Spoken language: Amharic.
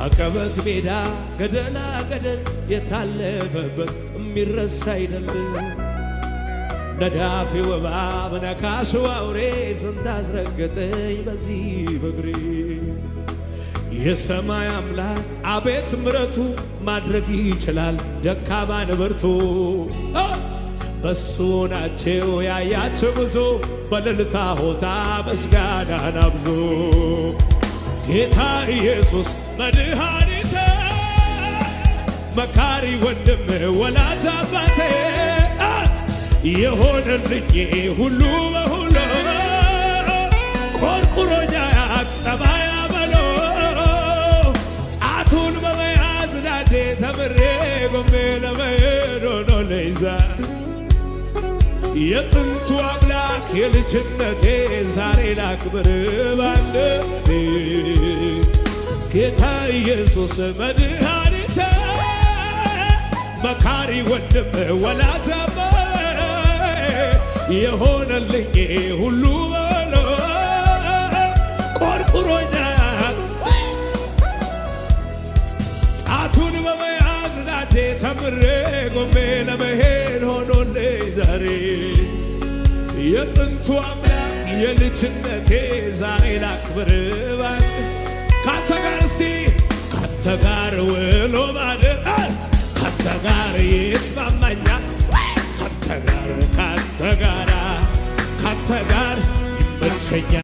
አቀበት ሜዳ ገደላ ገደል የታለፈበት የሚረሳ አይደለም። ነዳፊው እባብ ነካሹ አውሬ ስንት አስረገጠኝ በዚህ በእግሬ። የሰማይ አምላክ አቤት ምሕረቱ ማድረግ ይችላል ደካማን ብርቱ። በሱ ናቸው ያያቸው ብዙ በእልልታ ሆታ ምስጋናን አብዙ። ጌታ ኢየሱስ መድኃኒቴ መካሪ ወንድም ወላጅ አባቴ የሆነልኝ ሁሉ በሁሉ ቆርቁሮኛ ጸባይ አመሎ ጣቱን በመያዝ ዳዴ ተምሬ ጎሜ ለመሄድ ሆኖልኝ ዛሬ የጥንቱ አምላክ የልጅነቴ ዛሬ ላክብር ባንደበቴ። ጌታ ኢየሱስ መድኃኒቴ መካሪ ወንድም ወላጅ አባቴ የሆነልኝ ሁሉ በሎ ቆርቁሮኛል ጣቱን በመያዝ ናዴ ተምሬ ጎሜ ለመሄድ ሆኖልኝ ዛሬ የጥንቱ አምላክ የልጅነቴ ዛሬ ላክብር ባንድ ካንተ ጋር እስቲ ካንተ ጋር ውሎ ማደር ካንተ ጋር ይስማማኛል ካንተ ጋር ይመቸኛል